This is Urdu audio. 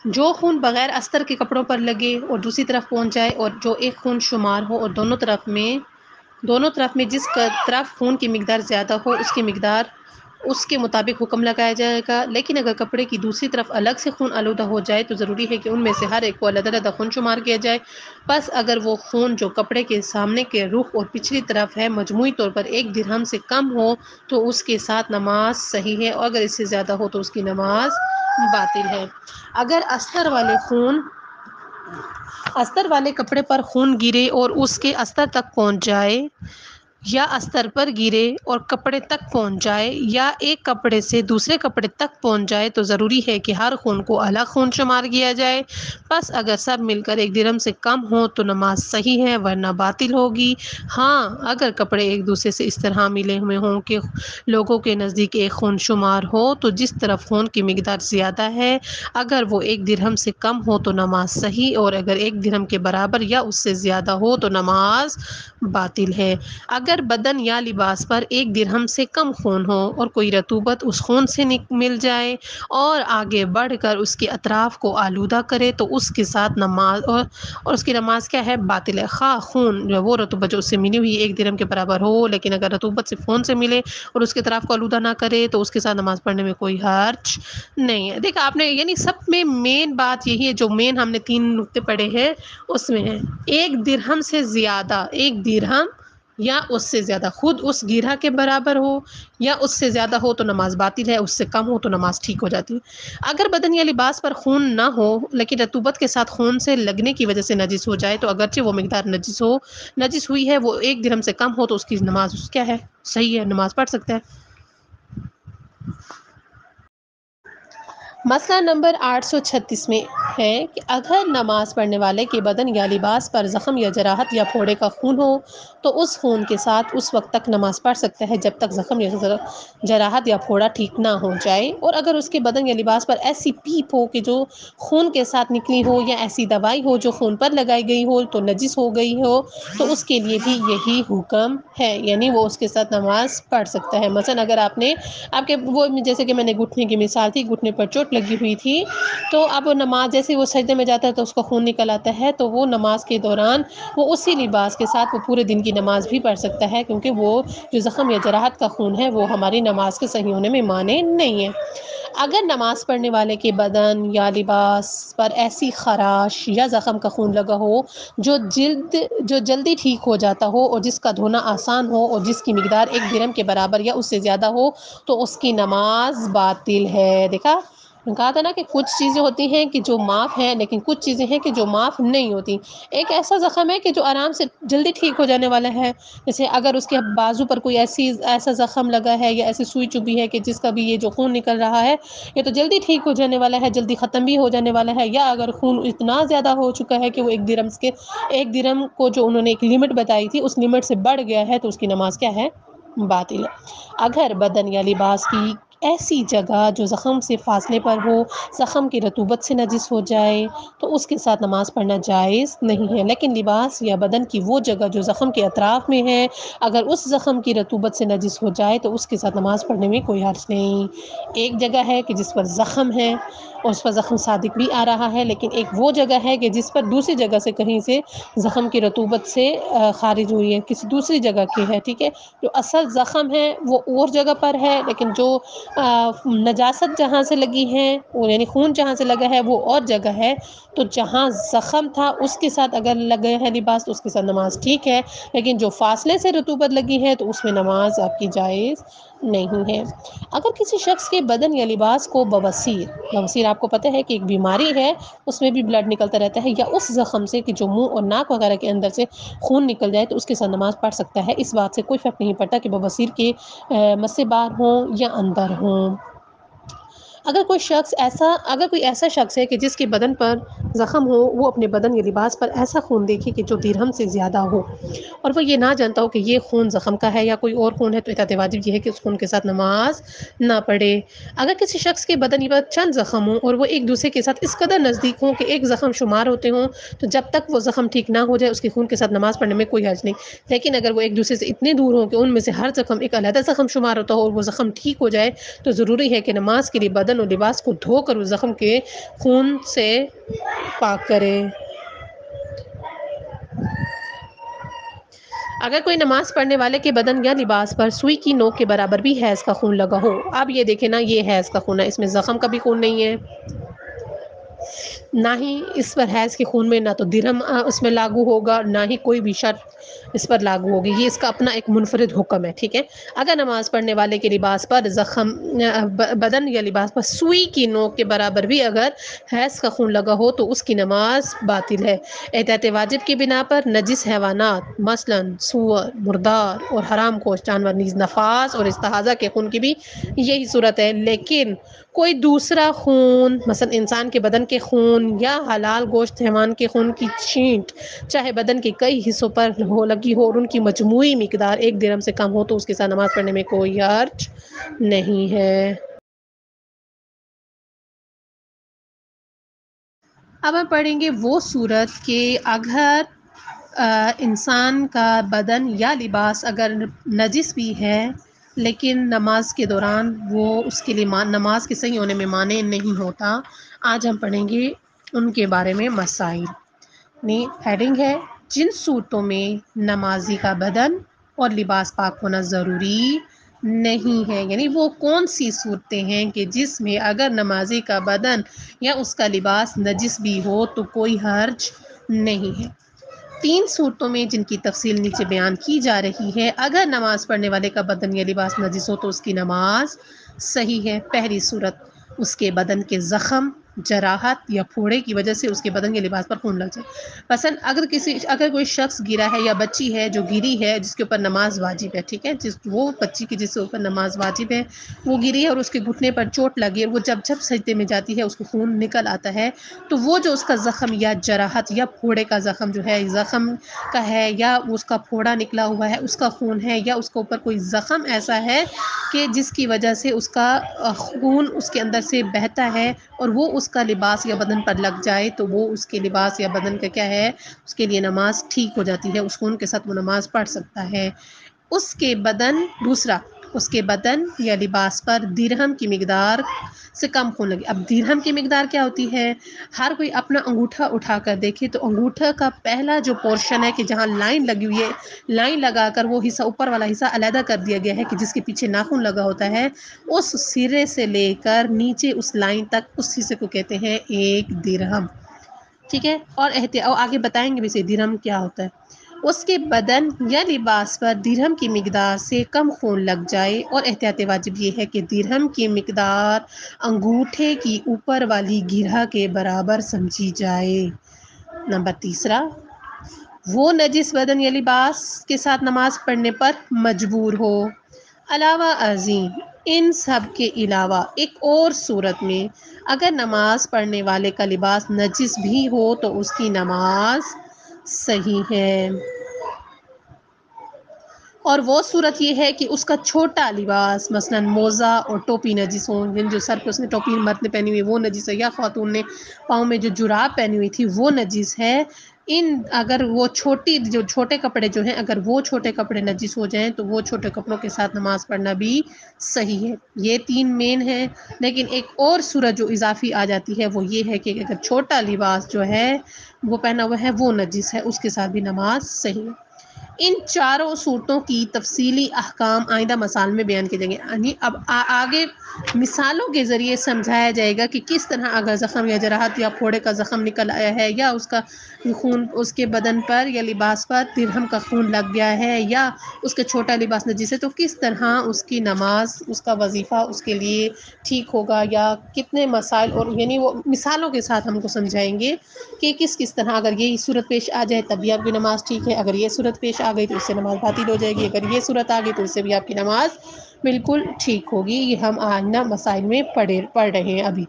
جو خون بغیر استر کے کپڑوں پر لگے اور دوسری طرف پہنچ جائے اور جو ایک خون شمار ہو اور دونوں طرف میں جس طرف خون کی مقدار زیادہ ہو اس کے مطابق حکم لگایا جائے گا۔ لیکن اگر کپڑے کی دوسری طرف الگ سے خون آلودہ ہو جائے تو ضروری ہے کہ ان میں سے ہر ایک کو علیحدہ خون شمار کیا جائے۔ پس اگر وہ خون جو کپڑے کے سامنے کے رخ اور پچھلی طرف ہے مجموعی طور پر 1 درہم سے کم ہو تو اس کے ساتھ نماز صحیح ہے، اور اگر اس سے زیادہ ہو تو اس کی نماز باطل ہے۔ اگر استر والے کپڑے پر خون گرے اور اس کے استر تک پہنچ جائے، یا استر پر گرے اور کپڑے تک پہنچ جائے، یا ایک کپڑے سے دوسرے کپڑے تک پہنچ جائے تو ضروری ہے کہ ہر خون کو الگ خون شمار کیا جائے۔ پس اگر سب مل کر 1 درہم سے کم ہو تو نماز صحیح ہے ورنہ باطل ہوگی۔ ہاں، اگر کپڑے ایک دوسرے سے اس طرح ملے ہوئے ہوں کہ لوگوں کے نزدیک ایک خون شمار ہو تو جس طرف خون کی مقدار زیادہ ہے اگر وہ 1 درہم سے کم ہو تو نماز صحیح، اور اگر 1 درہم کے برابر یا اس سے زیادہ ہو تو نماز باطل ہے۔ اگر بدن یا لباس پر 1 درہم سے کم خون ہو اور کوئی رطوبت اس خون سے مل جائے اور آگے بڑھ کر اس کے اطراف کو آلودہ کرے تو اس کے ساتھ نماز اور اس کی نماز کیا ہے؟ باطل ہے۔ خواہ خون جو وہ رطوبت جو اس سے ملی ہوئی 1 درہم کے برابر ہو، لیکن اگر رطوبت صرف خون سے ملے اور اس کے اطراف کو آلودہ نہ کرے تو اس کے ساتھ نماز پڑھنے میں کوئی حرج نہیں ہے۔ دیکھا آپ نے، یعنی سب میں مین بات یہی ہے، جو مین ہم نے 3 نقطے پڑھے ہیں اس میں ہے 1 درہم سے زیادہ، 1 درہم یا اس سے زیادہ، خود اس گرہ کے برابر ہو یا اس سے زیادہ ہو تو نماز باطل ہے، اس سے کم ہو تو نماز ٹھیک ہو جاتی ہے۔ اگر بدن یا لباس پر خون نہ ہو لیکن رطوبت کے ساتھ خون سے لگنے کی وجہ سے نجس ہو جائے تو اگرچہ وہ مقدار نجس ہوئی ہے وہ 1 درہم سے کم ہو تو اس کی نماز کیا ہے؟ صحیح ہے، نماز پڑھ سکتا ہے۔ مسئلہ نمبر 836 میں ہے کہ اگر نماز پڑھنے والے کے بدن یا لباس پر زخم یا جراحت یا پھوڑے کا خون ہو تو اس خون کے ساتھ اس وقت تک نماز پڑھ سکتا ہے جب تک زخم یا جراحت یا پھوڑا ٹھیک نہ ہو جائے، اور اگر اس کے بدن یا لباس پر ایسی پیپ ہو کہ جو خون کے ساتھ نکلی ہو یا ایسی دوائی ہو جو خون پر لگائی گئی ہو تو نجس ہو گئی ہو تو اس کے لیے بھی یہی حکم ہے، یعنی وہ اس کے ساتھ نماز پڑھ سکتا ہے۔ مثلا اگر آپ کے وہ جیسے کہ میں نے گھٹنے کی مثال تھی، گھٹنے پر چوٹ لگی ہوئی تھی تو اب نماز جیسے وہ سجدے میں جاتا ہے تو اس کا خون نکل آتا ہے تو وہ نماز کے دوران وہ اسی لباس کے ساتھ وہ پورے دن کی نماز بھی پڑھ سکتا ہے، کیونکہ وہ جو زخم یا جراحت کا خون ہے وہ ہماری نماز کے صحیح ہونے میں مانع نہیں ہے۔ اگر نماز پڑھنے والے کے بدن یا لباس پر ایسی خراش یا زخم کا خون لگا ہو جو جلدی ٹھیک ہو جاتا ہو اور جس کا دھونا آسان ہو اور جس کی مقدار 1 درہم کے برابر یا اس سے زیادہ ہو تو اس کی نماز باطل ہے۔ دیکھا، کہا تھا نا کہ کچھ چیزیں ہوتی ہیں کہ جو معاف ہیں لیکن کچھ چیزیں ہیں کہ جو معاف نہیں ہوتی۔ ایک ایسا زخم ہے کہ جو آرام سے جلدی ٹھیک ہو جانے والا ہے، جیسے اگر اس کے بازو پر کوئی ایسا زخم لگا ہے یا ایسی سوئی چبھی ہے کہ جس کا بھی یہ جو خون نکل رہا ہے یہ تو جلدی ٹھیک ہو جانے والا ہے، جلدی ختم بھی ہو جانے والا ہے، یا اگر خون اتنا زیادہ ہو چکا ہے کہ وہ 1 درہم کو جو انہوں نے ایک لمٹ بتائی تھی اس لمٹ سے بڑھ گیا ہے تو اس کی نماز کیا ہے؟ باطل ہے۔ اگر بدن یا لباس کی ایسی جگہ جو زخم سے فاصلے پر ہو زخم کی رطوبت سے نجس ہو جائے تو اس کے ساتھ نماز پڑھنا جائز نہیں ہے، لیکن لباس یا بدن کی وہ جگہ جو زخم کے اطراف میں ہے اگر اس زخم کی رطوبت سے نجس ہو جائے تو اس کے ساتھ نماز پڑھنے میں کوئی حرج نہیں۔ ایک جگہ ہے کہ جس پر زخم ہے اور اس پر زخم صادق بھی آ رہا ہے، لیکن ایک وہ جگہ ہے کہ جس پر دوسری جگہ سے کہیں سے زخم کی رطوبت سے خارج ہوئی ہے، کسی دوسری جگہ کی ہے، ٹھیک ہے، جو اصل زخم ہے وہ اور جگہ پر ہے لیکن جو نجاست جہاں سے لگی ہے یعنی خون جہاں سے لگا ہے وہ اور جگہ ہے، تو جہاں زخم تھا اس کے ساتھ اگر لگا ہے لباس تو اس کے ساتھ نماز ٹھیک ہے، لیکن جو فاصلے سے رطوبت لگی ہے تو اس میں نماز آپ کی جائز نہیں ہے۔ اگر کسی شخص کے بدن یا لباس کو بواسیر آپ کو پتہ ہے کہ ایک بیماری ہے، اس میں بھی بلڈ نکلتا رہتا ہے، یا اس زخم سے کہ جو منہ اور ناک وغیرہ کے اندر سے خون نکل جائے تو اس کے ساتھ نماز پڑھ سکتا ہے، اس بات سے کوئی فرق نہیں پڑتا کہ بواسیر کے مسے باہر ہوں یا اندر ہوں۔ اگر کوئی ایسا شخص ہے کہ جس کے بدن پر زخم ہو وہ اپنے بدن یا لباس پر ایسا خون دیکھے کہ جو درہم سے زیادہ ہو اور وہ یہ نہ جانتا ہو کہ یہ خون زخم کا ہے یا کوئی اور خون ہے، تو احتیاط واجب یہ ہے کہ اس خون کے ساتھ نماز نہ پڑھے۔ اگر کسی شخص کے بدن پر چند زخم ہوں اور وہ ایک دوسرے کے ساتھ اس قدر نزدیک ہوں کہ ایک زخم شمار ہوتے ہوں، تو جب تک وہ زخم ٹھیک نہ ہو جائے اس کے خون کے ساتھ نماز پڑھنے میں کوئی حرج نہیں۔ لیکن اگر وہ ایک دوسرے سے اتنے دور ہوں کہ ان میں سے ہر زخم ایک علیحدہ زخم شمار ہوتا ہو اور وہ زخم ٹھیک ہو جائے، تو ضروری ہے کہ نماز کے لیے بدن اور لباس کو دھو کر اس زخم کے خون سے پاک کرے۔ اگر کوئی نماز پڑھنے والے کے بدن یا لباس پر سوئی کی نوک کے برابر بھی حیض کا خون لگا ہو، اب یہ دیکھیں نا، یہ حیض کا خون ہے، اس میں زخم کا بھی خون نہیں ہے، نہ ہی اس پر حیض کے خون میں نہ تو درہم اس میں لاگو ہوگا، نہ ہی کوئی بھی شرط اس پر لاگو ہوگی، یہ اس کا اپنا ایک منفرد حکم ہے، ٹھیک ہے۔ اگر نماز پڑھنے والے کے لباس پر زخم بدن یا لباس پر سوئی کی نوک کے برابر بھی اگر حیض کا خون لگا ہو تو اس کی نماز باطل ہے۔ احتیاط واجب کی بنا پر نجس حیوانات مثلاً سور، مردار اور حرام گوشت جانور نیز نفاس اور استحاضہ کے خون کی بھی یہی صورت ہے، لیکن کوئی دوسرا خون مثلا انسان کے بدن کے خون یا حلال گوشت حیوان کے خون کی چھینٹ چاہے بدن کے کئی حصوں پر لگی ہو اور ان کی مجموعی مقدار ایک درہم سے کم ہو تو اس کے ساتھ نماز پڑھنے میں کوئی حرج نہیں ہے۔ اب ہم پڑھیں گے وہ صورت کہ اگر انسان کا بدن یا لباس اگر نجس بھی ہے لیکن نماز کے دوران وہ اس کے لیے نماز کے صحیح ہونے میں مانع نہیں ہوتا۔ آج ہم پڑھیں گے ان کے بارے میں مسائل۔ ہیڈنگ ہے جن صورتوں میں نمازی کا بدن اور لباس پاک ہونا ضروری نہیں ہے، یعنی وہ کون سی صورتیں ہیں کہ جس میں اگر نمازی کا بدن یا اس کا لباس نجس بھی ہو تو کوئی حرج نہیں ہے۔ 3 صورتوں میں جن کی تفصیل نیچے بیان کی جا رہی ہے۔ اگر نماز پڑھنے والے کا بدن یا لباس نجس ہو تو اس کی نماز صحیح ہے۔ پہلی صورت، اس کے بدن کے زخم، جراحت یا پھوڑے کی وجہ سے اس کے بدن یا لباس پر خون لگ جائے۔ مثلا اگر کوئی شخص گرا ہے یا بچی ہے جو گری ہے جس کے اوپر نماز واجب ہے، ٹھیک ہے، وہ بچی کی جس کے اوپر نماز واجب ہے وہ گری ہے اور اس کے گھٹنے پر چوٹ لگی اور وہ جب سجدے میں جاتی ہے اس کو خون نکل آتا ہے، تو وہ جو اس کا زخم یا جراحت یا پھوڑے کا زخم جو ہے زخم کا ہے یا اس کا پھوڑا نکلا ہوا ہے اس کا خون ہے یا اس کے اوپر کوئی زخم ایسا ہے کہ جس کی وجہ سے اس کا خون اس کے اندر سے بہتا ہے اور وہ اس کا لباس یا بدن پر لگ جائے تو وہ اس کے لباس یا بدن کا کیا ہے، اس کے لیے نماز ٹھیک ہو جاتی ہے، اس خون کے ساتھ وہ نماز پڑھ سکتا ہے۔ اس کے بدن یا لباس پر درہم کی مقدار سے کم خون لگے۔ اب درہم کی مقدار کیا ہوتی ہے؟ ہر کوئی اپنا انگوٹھا اٹھا کر دیکھے تو انگوٹھا کا پہلا جو پورشن ہے کہ جہاں لائن لگی ہوئی ہے، لائن لگا کر وہ حصہ اوپر والا حصہ علیحدہ کر دیا گیا ہے کہ جس کے پیچھے ناخن لگا ہوتا ہے، اس سرے سے لے کر نیچے اس لائن تک اس حصے کو کہتے ہیں 1 درہم، ٹھیک ہے۔ اور آگے بتائیں گے بھی سے درہم کیا ہوتا ہے۔ اس کے بدن یا لباس پر درہم کی مقدار سے کم خون لگ جائے اور احتیاط واجب یہ ہے کہ درہم کی مقدار انگوٹھے کی اوپر والی گرہ کے برابر سمجھی جائے۔ نمبر تیسرا، وہ نجس بدن یا لباس کے ساتھ نماز پڑھنے پر مجبور ہو۔ علاوہ ازیں ان سب کے علاوہ ایک اور صورت میں اگر نماز پڑھنے والے کا لباس نجس بھی ہو تو اس کی نماز صحیح ہے، اور وہ صورت یہ ہے کہ اس کا چھوٹا لباس مثلا موزہ اور ٹوپی نجس ہوں، جو سر پہ اس نے ٹوپی مرد نے پہنی ہوئی وہ نجس ہے، یا خاتون نے پاؤں میں جو جراب پہنی ہوئی تھی وہ نجس ہے۔ اگر وہ چھوٹے کپڑے جو ہیں اگر وہ چھوٹے کپڑے نجس ہو جائیں تو وہ چھوٹے کپڑوں کے ساتھ نماز پڑھنا بھی صحیح ہے۔ یہ 3 مین ہیں، لیکن ایک اور صورت جو اضافی آ جاتی ہے وہ یہ ہے کہ اگر چھوٹا لباس جو ہے وہ پہنا ہوا ہے وہ نجس ہے، اس کے ساتھ بھی نماز صحیح ہے۔ ان چاروں صورتوں کی تفصیلی احکام آئندہ مسائل میں بیان کیے جائیں گے، یعنی اب آگے مثالوں کے ذریعے سمجھایا جائے گا کہ کس طرح اگر زخم یا جراحت یا پھوڑے کا زخم نکل آیا ہے یا اس کا خون اس کے بدن پر یا لباس پر درہم کا خون لگ گیا ہے یا اس کا چھوٹا لباس نجس ہے تو کس طرح اس کی نماز، اس کا وظیفہ اس کے لیے ٹھیک ہوگا، یا کتنے مسائل، اور یعنی وہ مثالوں کے ساتھ ہم کو سمجھائیں گے کہ کس طرح اگر یہ صورت پیش آ جائے تب بھی آپ کی نماز ٹھیک ہے، اگر یہ صورت پیش آ گئی تو اس سے نماز باطل ہو جائے گی، اگر یہ صورت آ گئی تو اس سے بھی آپ کی نماز بالکل ٹھیک ہوگی۔ یہ ہم آئندہ مسائل میں پڑھ رہے ہیں ابھی۔